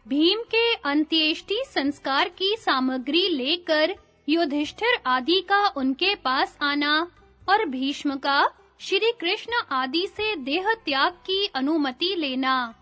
भीम के अंत्येष्टि संस्कार की सामग्री लेकर युधिष्ठिर आदि का उनके पास आना और भीष्म का श्री कृष्ण आदि से देह त्याग की अनुमति लेना।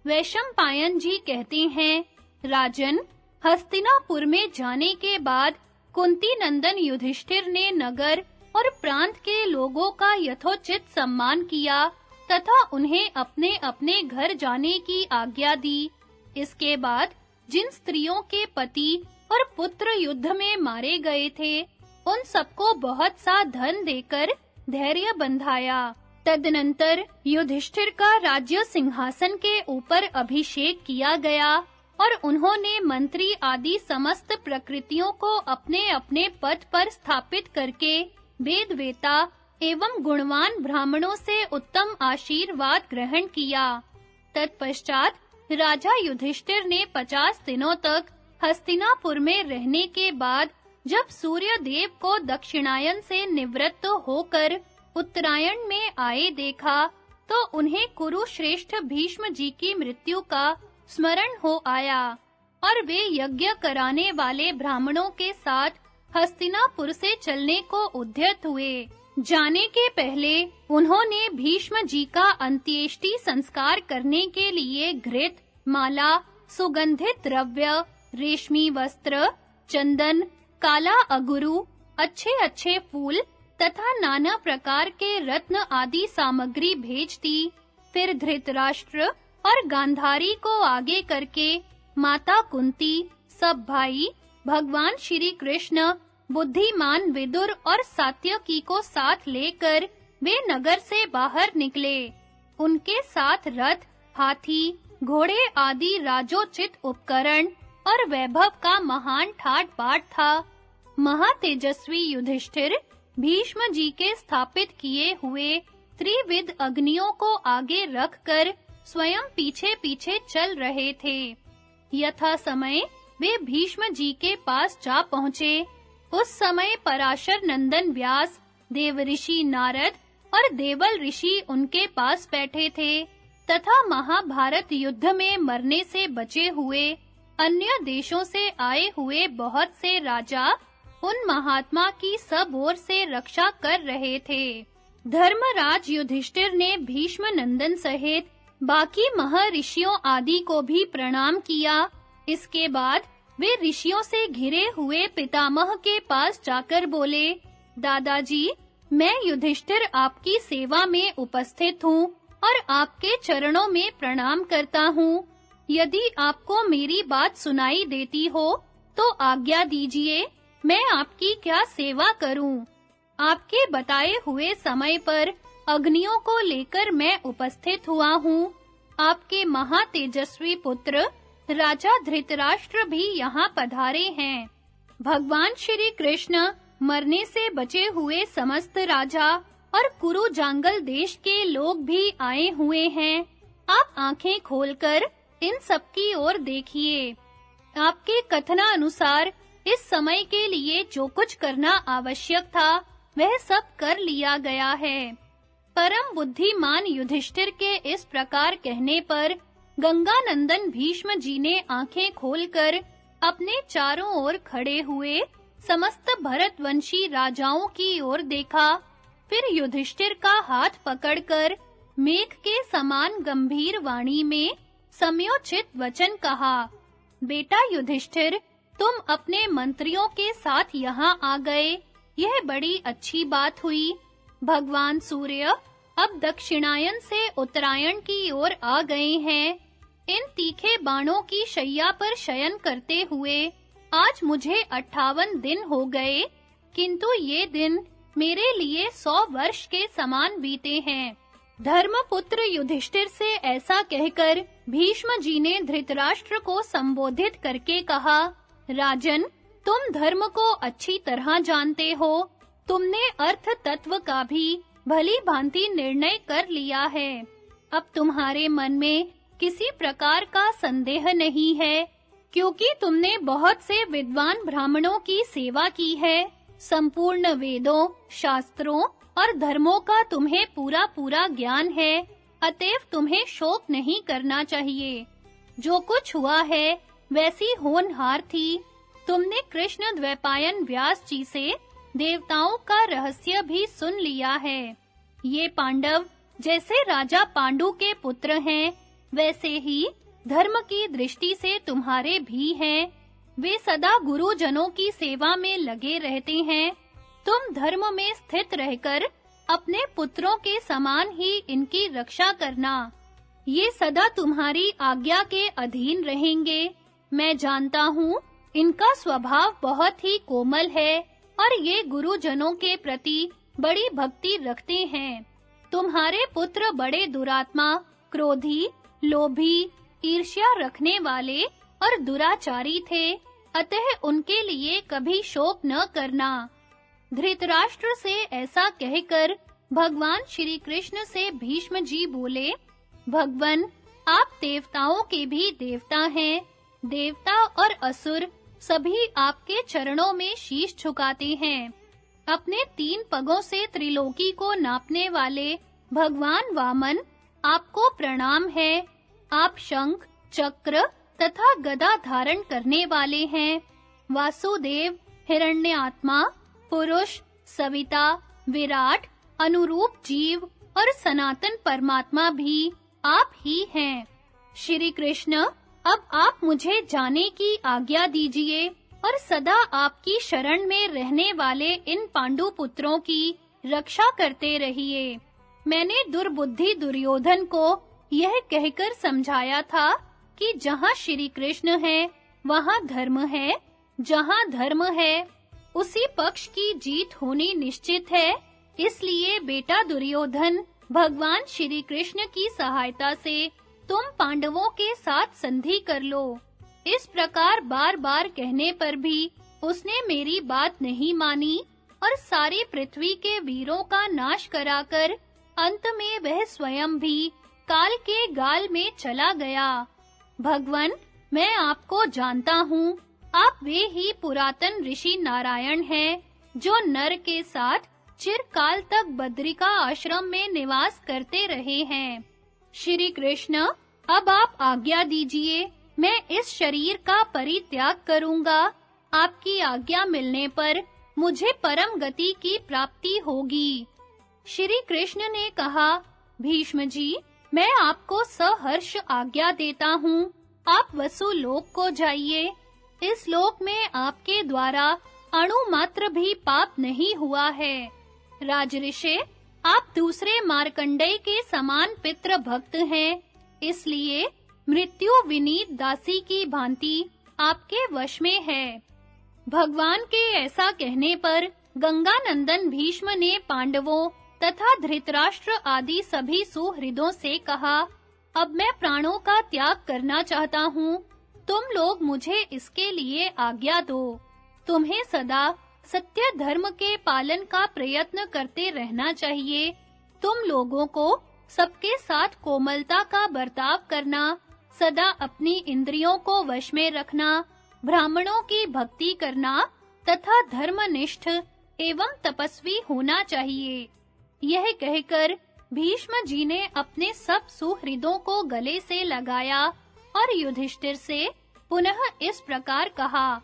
वैशंपायन जी कहते हैं, राजन, हस्तिनापुर में जाने के बाद कुंती नंदन युधिष्ठिर ने नगर और प्रांत के लोगों का यथोचित सम्मान किया तथा उन्हें अपने-अपने घर जाने की आज्ञा दी। इसके बाद जिन स्त्रियों के पति और पुत्र युद्ध में मारे गए थे, उन सबको बहुत सा धन देकर धैर्य बंधाया। तदनंतर युधिष्ठिर का राज्य सिंहासन के ऊपर अभिषेक किया गया और उन्होंने मंत्री आदि समस्त प्रकृतियों को अपने-अपने पद पर स्थापित करके वेदवेता एवं गुणवान ब्राह्मणों से उत्तम आशीर्वाद ग्रहण किया। तत्पश्चात राजा युधिष्ठिर ने 50 दिनों तक हस्तिनापुर में रहने के बाद जब सूर्य देव को दक्षिणायन से निवृत्त होकर उत्तरायण में आए देखा, तो उन्हें कुरुश्रेष्ठ भीष्म जी की मृत्यु का स्मरण हो आया और वे यज्ञ कराने वाले ब्राह्मणों के साथ हस्तिनापुर से चलने को उद्यत हुए। जाने के पहले उन्होंने भीष्म जी का अंत्येष्टि संस्कार करने के लिए घृत, माला, सुगंधित द्रव्य, रेशमी वस्त्र, चंदन, काला अगुरु, अच्छे-अच्छे फूल तथा नाना प्रकार के रत्न आदि सामग्री भेज दी। फिर धृतराष्ट्र और गांधारी को आगे करके माता कुंती, सब भाई, भगवान श्री कृष्ण, बुद्धिमान विदुर और सात्यकी को साथ लेकर वे नगर से बाहर निकले। उनके साथ रथ, हाथी, घोड़े आदि राजोचित उपकरण और वैभव का महान ठाट-बाट था। महातेजस्वी युधिष्ठिर भीष्म जी के स्थापित किए हुए त्रिविध अग्नियों को आगे रखकर स्वयं पीछे-पीछे चल रहे थे। यथा समय वे भीष्म जी के पास जा पहुँचे। उस समय पराशर नंदन व्यास, देवऋषि नारद और देवल ऋषि उनके पास बैठे थे तथा महाभारत युद्ध में मरने से बचे हुए अन्य देशों से आए हुए बहुत से राजा उन महात्मा की सब ओर से रक्षा कर रहे थे। धर्मराज युधिष्ठिर ने भीष्म नंदन सहित बाकी महर्षियों आदि को भी प्रणाम किया। इसके बाद वे ऋषियों से घिरे हुए पितामह के पास जाकर बोले, दादाजी, मैं युधिष्ठिर आपकी सेवा में उपस्थित हूँ और आपके चरणों में प्रणाम करता हूँ। यदि आपको मेरी बात सुनाई देती हो तो आज्ञा दीजिए, मैं आपकी क्या सेवा करूं? आपके बताए हुए समय पर अग्नियों को लेकर मैं उपस्थित हुआ हूँ। आपके महातेजस्वी पुत्र राजा धृतराष्ट्र भी यहाँ पधारे हैं। भगवान श्री कृष्ण, मरने से बचे हुए समस्त राजा और कुरु जांगल देश के लोग भी आए हुए हैं। आप आंखें खोलकर इन सब की ओर देखिए। आपके कथनानुसार इस समय के लिए जो कुछ करना आवश्यक था, वह सब कर लिया गया है। परम बुद्धिमान युधिष्ठिर के इस प्रकार कहने पर गंगानंदन भीष्म जी ने आंखें खोलकर अपने चारों ओर खड़े हुए समस्त भरतवंशी राजाओं की ओर देखा। फिर युधिष्ठिर का हाथ पकड़कर मेघ के समान गंभीर वाणी में समयोचित वचन कहा, बेटा युधिष्ठिर, तुम अपने मंत्रियों के साथ यहाँ आ गए, यह बड़ी अच्छी बात हुई। भगवान सूर्य अब दक्षिणायन से उत्तरायण की ओर आ गए हैं। इन तीखे बाणों की शैया पर शयन करते हुए आज मुझे 58 दिन हो गए, किंतु ये दिन मेरे लिए 100 वर्ष के समान बीते हैं। धर्मपुत्र युधिष्ठिर से ऐसा कहकर भीष्म जी ने धृतराष्ट्र को संबोधित करके कहा, राजन, तुम धर्म को अच्छी तरह जानते हो। तुमने अर्थ तत्व का भी भली भांति निर्णय कर लिया है। अब तुम्हारे मन में किसी प्रकार का संदेह नहीं है, क्योंकि तुमने बहुत से विद्वान ब्राह्मणों की सेवा की है। संपूर्ण वेदों, शास्त्रों और धर्मों का तुम्हें पूरा ज्ञान है, अतएव तुम्हें शोक नहीं करना चाहिए। जो कुछ हुआ है वैसी होनहार थी। तुमने कृष्ण द्वैपायन व्यास जी से देवताओं का रहस्य भी सुन लिया है। ये पांडव जैसे राजा पांडु के पुत्र हैं, वैसे ही धर्म की दृष्टि से तुम्हारे भी हैं। वे सदा गुरुजनों की सेवा में लगे रहते हैं। तुम धर्म में स्थित रहकर अपने पुत्रों के समान ही इनकी रक्षा करना। ये सदा तुम्हारी आज्ञा के अधीन रहेंगे। मैं जानता हूँ इनका स्वभाव बहुत ही कोमल है और ये गुरुजनों के प्रति बड़ी भक्ति रखते हैं। तुम्हारे पुत्र बड़े दुरात्मा, क्रोधी, लोभी, ईर्ष्या रखने वाले और दुराचारी थे, अतः उनके लिए कभी शोक न करना। धृतराष्ट्र से ऐसा कहकर भगवान श्री कृष्ण से भीष्म जी बोले, भगवन, आप देवताओं के भी देवता हैं। देवता और असुर सभी आपके चरणों में शीश झुकाते हैं। अपने 3 पगों से त्रिलोकी को नापने वाले भगवान वामन, आपको प्रणाम है। आप शंख, चक्र तथा गदा धारण करने वाले हैं। वासुदेव, हिरण्यात्मा, पुरुष, सविता, विराट, अनुरूप जीव और सनातन परमात्मा भी आप ही हैं। श्री कृष्ण, अब आप मुझे जाने की आज्ञा दीजिए और सदा आपकी शरण में रहने वाले इन पांडु पुत्रों की रक्षा करते रहिए। मैंने दुर्बुद्धि दुर्योधन को यह कहकर समझाया था कि जहाँ श्री कृष्ण है, वहाँ धर्म है। जहाँ धर्म है, उसी पक्ष की जीत होनी निश्चित है। इसलिए बेटा दुर्योधन, भगवान श्री कृष्ण की सहायता से तुम पांडवों के साथ संधि कर लो। इस प्रकार बार-बार कहने पर भी उसने मेरी बात नहीं मानी और सारी पृथ्वी के वीरों का नाश कराकर अंत में वह स्वयं भी काल के गाल में चला गया। भगवन, मैं आपको जानता हूँ। आप वे ही पुरातन ऋषि नारायण हैं, जो नर के साथ चिरकाल तक बद्रिका आश्रम में निवास करते रहे हैं। श्री कृष्ण, अब आप आज्ञा दीजिए, मैं इस शरीर का परित्याग करूंगा। आपकी आज्ञा मिलने पर मुझे परम गति की प्राप्ति होगी। श्री कृष्ण ने कहा, भीष्म जी, मैं आपको सहर्ष आज्ञा देता हूँ। आप वसुलोक को जाइए। इस लोक में आपके द्वारा अणु मात्र भी पाप नहीं हुआ है। राजऋषि, आप दूसरे मार्कंडेय के समान पितृ भक्त हैं, इसलिए मृत्यु विनीत दासी की भांति आपके वश में है। भगवान के ऐसा कहने पर गंगानंदन भीष्म ने पांडवों तथा धृतराष्ट्र आदि सभी सुहृदों से कहा, अब मैं प्राणों का त्याग करना चाहता हूँ। तुम लोग मुझे इसके लिए आज्ञा दो। तुम्हें सदा सत्य धर्म के पालन का प्रयत्न करते रहना चाहिए। तुम लोगों को सबके साथ कोमलता का बर्ताव करना, सदा अपनी इंद्रियों को वश में रखना, ब्राह्मणों की भक्ति करना तथा धर्मनिष्ठ एवं तपस्वी होना चाहिए। यह कहकर भीष्म जी ने अपने सब सुहृदों को गले से लगाया और युधिष्ठिर से पुनः इस प्रकार कहा,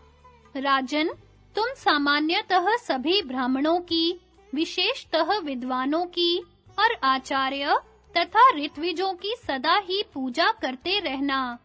राजन, तुम सामान्यतः सभी ब्राह्मणों की, विशेषतः विद्वानों की और आचार्य तथा ऋत्विजों की सदा ही पूजा करते रहना।